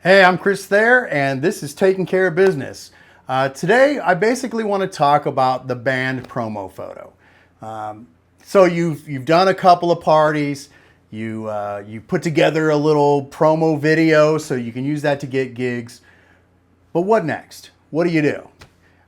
Hey, I'm Chris there, and this is Taking Care of Business. Today, I basically want to talk about the band promo photo. So you've done a couple of parties, you put together a little promo video so you can use that to get gigs. But what next? What do you do?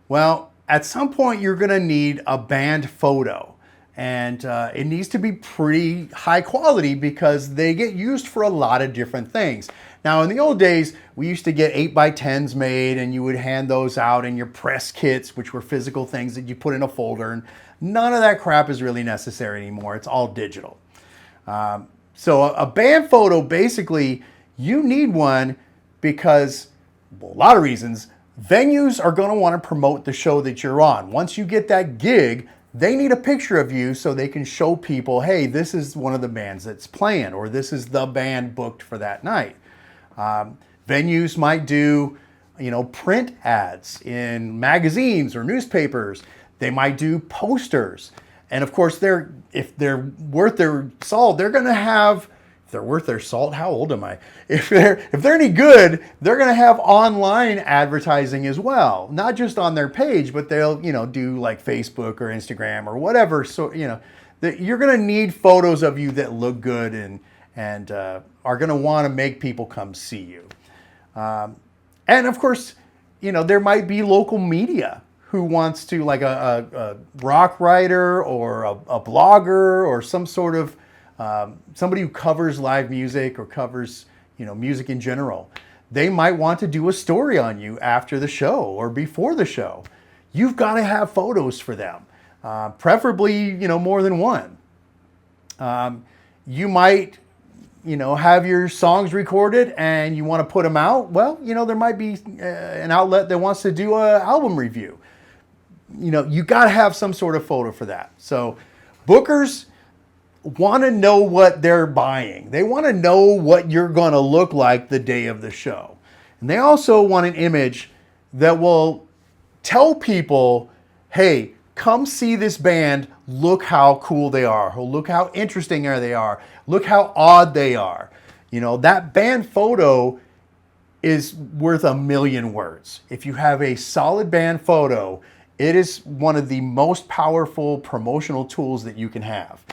Well, at some point you're going to need a band photo. And it needs to be pretty high quality because they get used for a lot of different things. Now, in the old days, we used to get 8x10s made and you would hand those out in your press kits, which were physical things that you put in a folder. And none of that crap is really necessary anymore. It's all digital. So a band photo, basically, you need one because, well, a lot of reasons. Venues are going to want to promote the show that you're on. Once you get that gig, they need a picture of you so they can show people, hey, this is one of the bands that's playing, or this is the band booked for that night. Venues might do, print ads in magazines or newspapers. They might do posters. And of course, if they're worth their salt, they're going to have, if they're worth their salt, how old am I? If they're any good, they're going to have online advertising as well. Not just on their page, but they'll, do like Facebook or Instagram or whatever. So, you're going to need photos of you that look good and are going to want to make people come see you. And of course, there might be local media who wants to, like a rock writer or a blogger or some sort of somebody who covers live music or covers, music in general. They might want to do a story on you after the show or before the show. You've got to have photos for them, preferably, more than one. You might, have your songs recorded and you want to put them out. Well, there might be an outlet that wants to do an album review. You got to have some sort of photo for that. So bookers want to know what they're buying. They want to know what you're going to look like the day of the show. And they also want an image that will tell people, hey, come see this band. Look how cool they are. Or look how interesting they are. Look how odd they are. That band photo is worth a million words. If you have a solid band photo, it is one of the most powerful promotional tools that you can have.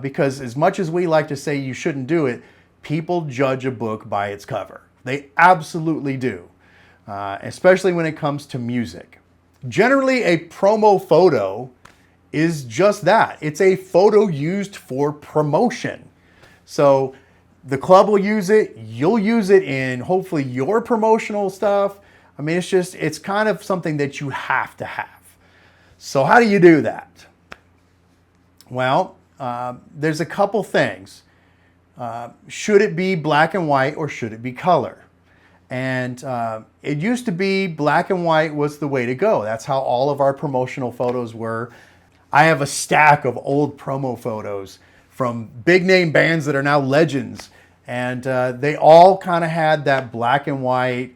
Because as much as we like to say you shouldn't do it, people judge a book by its cover. They absolutely do, especially when it comes to music. Generally, a promo photo is just that. It's a photo used for promotion. So the club will use it, you'll use it in hopefully your promotional stuff. I mean, it's kind of something that you have to have. So how do you do that? Well, there's a couple things. Should it be black and white or should it be color? And it used to be black and white was the way to go. That's how all of our promotional photos were. I have a stack of old promo photos from big name bands that are now legends. And they all kind of had that black and white,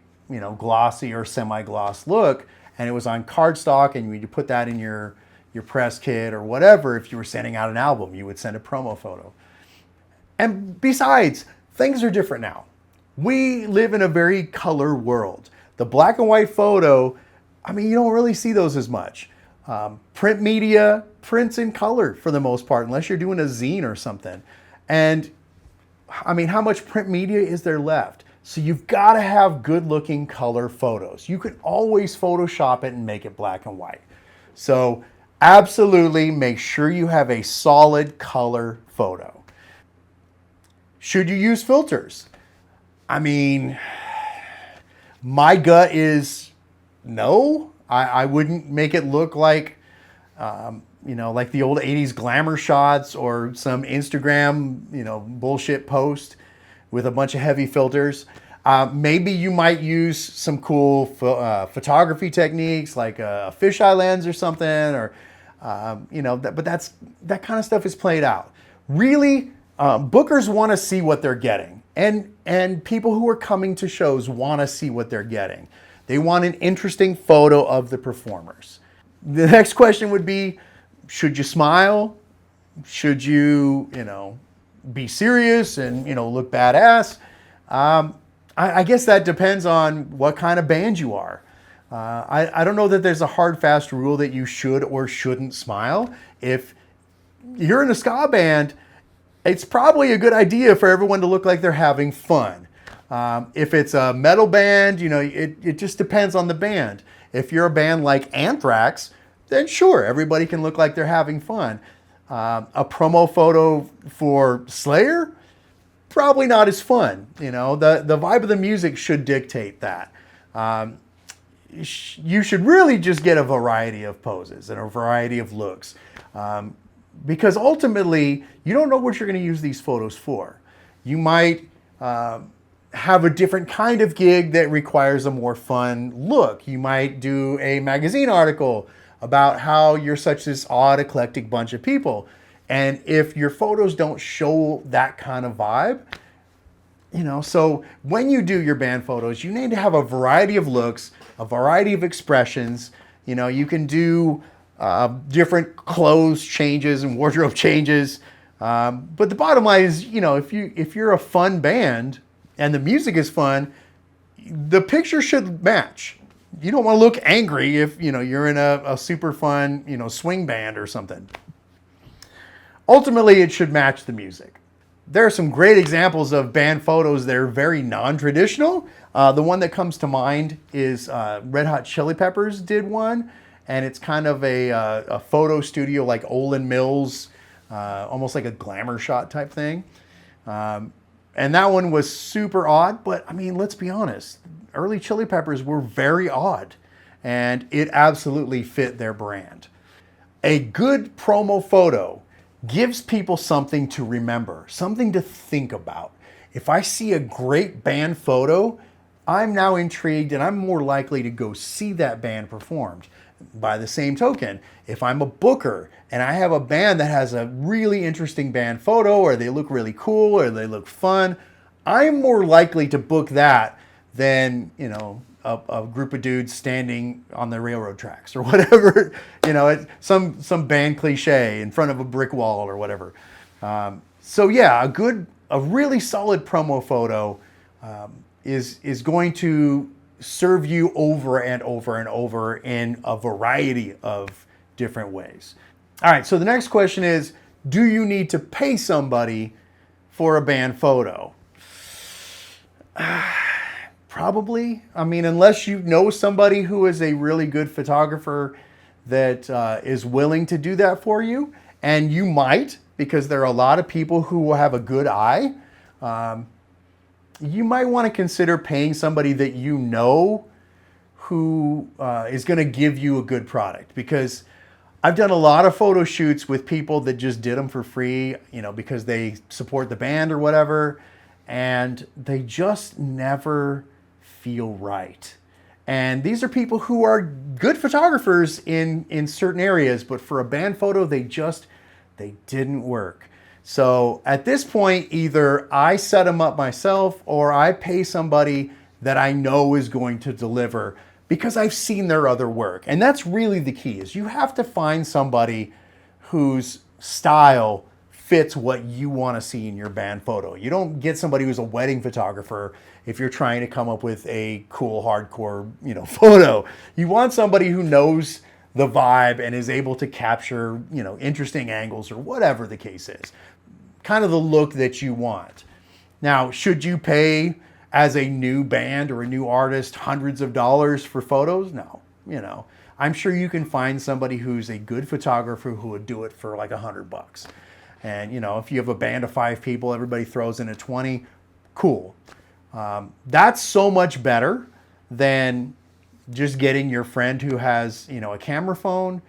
glossy or semi-gloss look. And it was on cardstock, and you put that in your press kit or whatever. If you were sending out an album, you would send a promo photo. And besides, things are different now. We live in a very color world. The black and white photo, you don't really see those as much. Print media prints in color for the most part, unless you're doing a zine or something. And how much print media is there left? So you've got to have good looking color photos. You can always Photoshop it and make it black and white. So absolutely make sure you have a solid color photo. Should you use filters? My gut is no. I wouldn't make it look like, like the old 80s glamour shots or some Instagram, bullshit post with a bunch of heavy filters. Maybe you might use some cool photography techniques like a fisheye lens or something, or but that kind of stuff is played out. Really, bookers want to see what they're getting, and people who are coming to shows want to see what they're getting. They want an interesting photo of the performers. The next question would be, should you smile? Should you, be serious and, look badass? I guess that depends on what kind of band you are. I don't know that there's a hard, fast rule that you should or shouldn't smile. If you're in a ska band, it's probably a good idea for everyone to look like they're having fun. If it's a metal band, it just depends on the band. If you're a band like Anthrax, then sure, everybody can look like they're having fun. A promo photo for Slayer, probably not as fun. The vibe of the music should dictate that. You should really just get a variety of poses and a variety of looks. Because ultimately, you don't know what you're going to use these photos for. You might have a different kind of gig that requires a more fun look. You might do a magazine article about how you're such this odd, eclectic bunch of people. And if your photos don't show that kind of vibe, so when you do your band photos, you need to have a variety of looks, a variety of expressions. You can do different clothes changes and wardrobe changes. But the bottom line is, if you're a fun band and the music is fun, the picture should match. You don't want to look angry if, you're in a super fun, swing band or something. Ultimately, it should match the music. There are some great examples of band photos that are very non-traditional. The one that comes to mind is Red Hot Chili Peppers did one, and it's kind of a photo studio like Olin Mills, almost like a glamour shot type thing. And that one was super odd, but let's be honest. Early Chili Peppers were very odd, and it absolutely fit their brand. A good promo photo gives people something to remember, something to think about. If I see a great band photo, I'm now intrigued and I'm more likely to go see that band performed. By the same token, if I'm a booker and I have a band that has a really interesting band photo, or they look really cool, or they look fun, I'm more likely to book that than, a group of dudes standing on the railroad tracks or whatever, some band cliche in front of a brick wall or whatever. So yeah, a really solid promo photo is going to serve you over and over and over in a variety of different ways. All right, so the next question is, do you need to pay somebody for a band photo? Probably. Unless you know somebody who is a really good photographer that is willing to do that for you, and you might, because there are a lot of people who will have a good eye. You might want to consider paying somebody that who is going to give you a good product. Because I've done a lot of photo shoots with people that just did them for free, because they support the band or whatever, and they just never feel right. And these are people who are good photographers in certain areas, but for a band photo, they didn't work. So at this point, either I set them up myself or I pay somebody that I know is going to deliver because I've seen their other work. And that's really the key, is you have to find somebody whose style fits what you want to see in your band photo. You don't get somebody who's a wedding photographer if you're trying to come up with a cool, hardcore, photo. You want somebody who knows the vibe and is able to capture, interesting angles or whatever the case is. Kind of the look that you want. Now, should you pay as a new band or a new artist hundreds of dollars for photos? No, I'm sure you can find somebody who's a good photographer who would do it for like $100. And, if you have a band of 5 people, everybody throws in a 20, cool. That's so much better than just getting your friend who has, a camera phone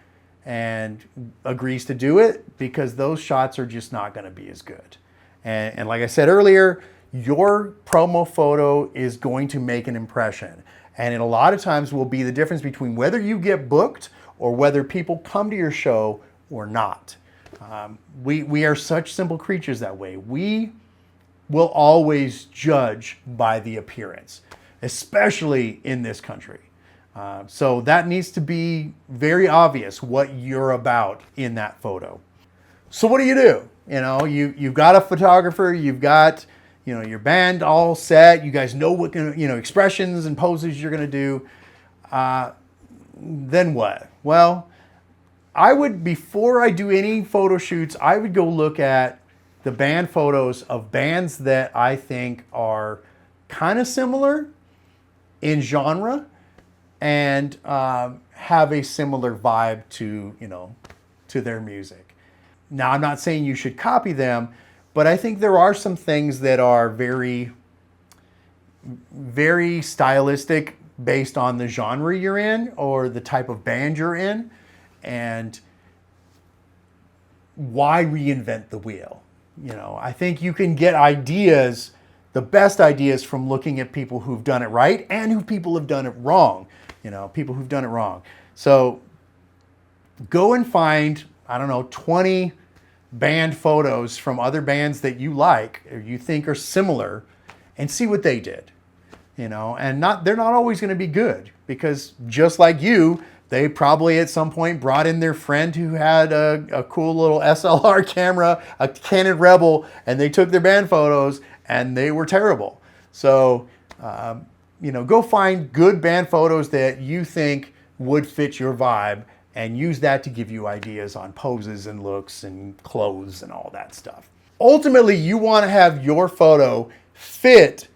and agrees to do it, because those shots are just not going to be as good. And like I said earlier, your promo photo is going to make an impression. And it a lot of times will be the difference between whether you get booked or whether people come to your show or not. We are such simple creatures that way. We will always judge by the appearance, especially in this country. So that needs to be very obvious what you're about in that photo. So what do? You've got a photographer, you've got, your band all set. You guys know what expressions and poses you're going to do. Then what? Well, before I do any photo shoots, I would go look at the band photos of bands that I think are kind of similar in genre and have a similar vibe to their music. Now, I'm not saying you should copy them, but I think there are some things that are very, very stylistic based on the genre you're in or the type of band you're in. And why reinvent the wheel? I think you can get ideas, the best ideas, from looking at people who've done it right and who people have done it wrong. People who've done it wrong. So go and find, 20 band photos from other bands that you like or you think are similar and see what they did. And they're not always going to be good, because just like you, they probably at some point brought in their friend who had a cool little SLR camera, a Canon Rebel, and they took their band photos and they were terrible. So, go find good band photos that you think would fit your vibe and use that to give you ideas on poses and looks and clothes and all that stuff. Ultimately, you want to have your photo fit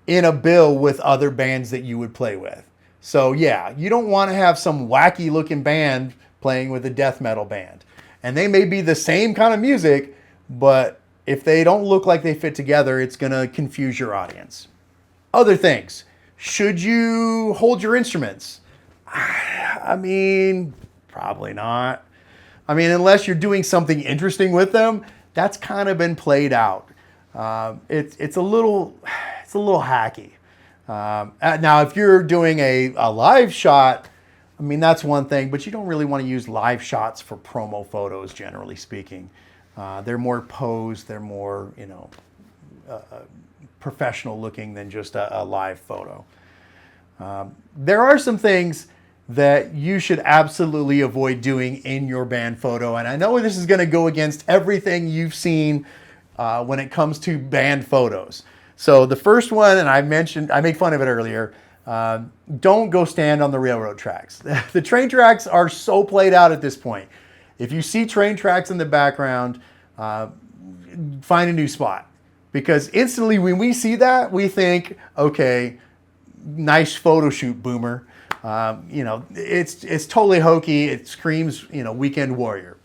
in a bill with other bands that you would play with. So yeah, you don't want to have some wacky looking band playing with a death metal band. And they may be the same kind of music, but if they don't look like they fit together, it's going to confuse your audience. Other things. Should you hold your instruments? Probably not. Unless you're doing something interesting with them, that's kind of been played out. It's a little hacky. Now, if you're doing a live shot, that's one thing, but you don't really want to use live shots for promo photos, generally speaking. They're more posed, they're more, professional looking than just a live photo. There are some things that you should absolutely avoid doing in your band photo, and I know this is going to go against everything you've seen when it comes to band photos. So the first one, and I made fun of it earlier, don't go stand on the railroad tracks. The train tracks are so played out at this point. If you see train tracks in the background, find a new spot. Because instantly when we see that, we think, okay, nice photo shoot, boomer. It's totally hokey. It screams, weekend warrior.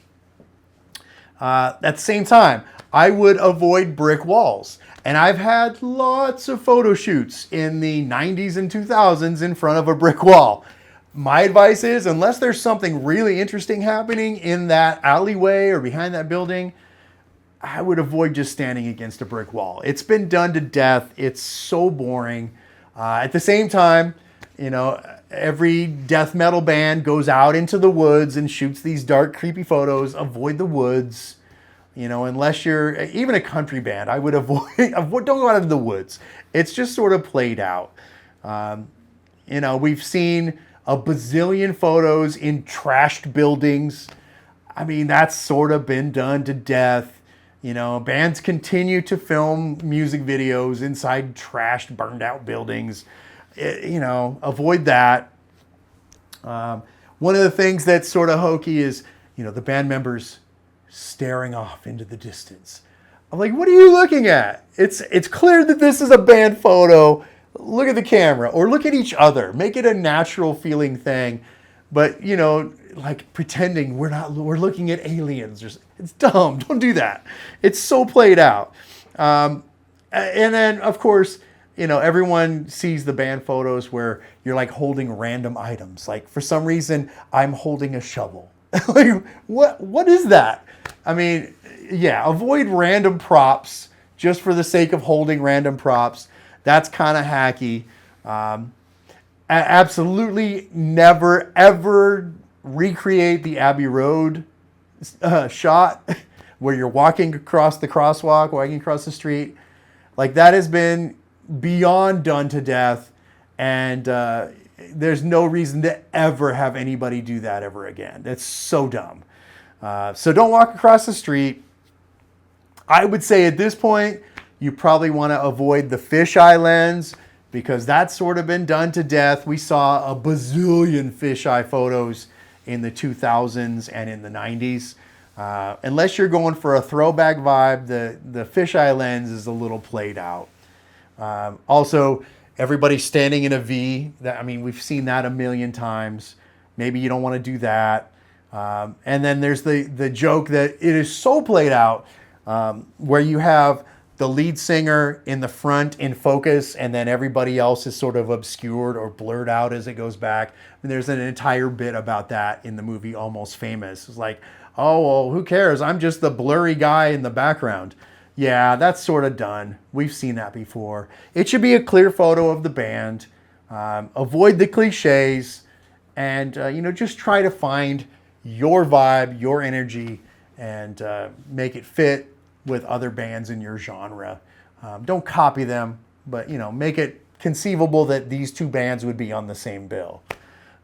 At the same time, I would avoid brick walls. And I've had lots of photo shoots in the 90s and 2000s in front of a brick wall. My advice is, unless there's something really interesting happening in that alleyway or behind that building, I would avoid just standing against a brick wall. It's been done to death. It's so boring. At the same time, every death metal band goes out into the woods and shoots these dark, creepy photos. Avoid the woods. Unless you're even a country band, I would avoid, don't go out into the woods. It's just sort of played out. We've seen a bazillion photos in trashed buildings. That's sort of been done to death. Bands continue to film music videos inside trashed, burned out buildings. Avoid that. One of the things that's sort of hokey is, the band members staring off into the distance. I'm like, what are you looking at? It's clear that this is a band photo. Look at the camera or look at each other. Make it a natural feeling thing. But, like pretending we're looking at aliens. It's dumb. Don't do that. It's so played out. And then, of course, everyone sees the band photos where you're like holding random items. Like for some reason, I'm holding a shovel. Like, what is that? Avoid random props just for the sake of holding random props. That's kind of hacky. Absolutely never, ever recreate the Abbey Road shot where you're walking across the crosswalk, walking across the street. Like that has been beyond done to death. And there's no reason to ever have anybody do that ever again. That's so dumb. So don't walk across the street. I would say at this point, You probably want to avoid the fisheye lens because that's sort of been done to death. We saw a bazillion fisheye photos in the 2000s and in the 90s. Unless you're going for a throwback vibe, the fisheye lens is a little played out. Also, everybody standing in a V. I mean, we've seen that a million times. Maybe you don't want to do that. And then there's the joke that it is so played out where you have the lead singer in the front in focus and then everybody else is sort of obscured or blurred out as it goes back. And there's an entire bit about that in the movie Almost Famous. It's like, oh, well, who cares? I'm just the blurry guy in the background. Yeah, that's sort of done. We've seen that before. It should be a clear photo of the band. Avoid the cliches and, just try to find your vibe, your energy, and make it fit with other bands in your genre. Don't copy them, but make it conceivable that these two bands would be on the same bill.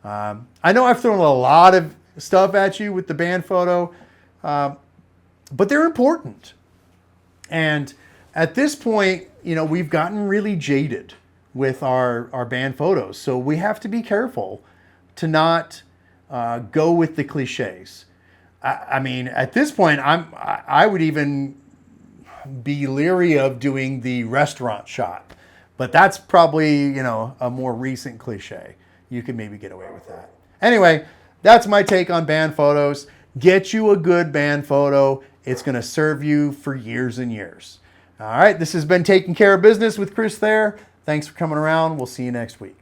I know I've thrown a lot of stuff at you with the band photo, but they're important. And at this point, we've gotten really jaded with our band photos. So we have to be careful to not go with the cliches. I mean, at this point, I would even be leery of doing the restaurant shot, but that's probably, a more recent cliche. You can maybe get away with that. Anyway, that's my take on band photos. Get you a good band photo. It's going to serve you for years and years. All right, this has been Taking Care of Business with Chris Thayer. Thanks for coming around. We'll see you next week.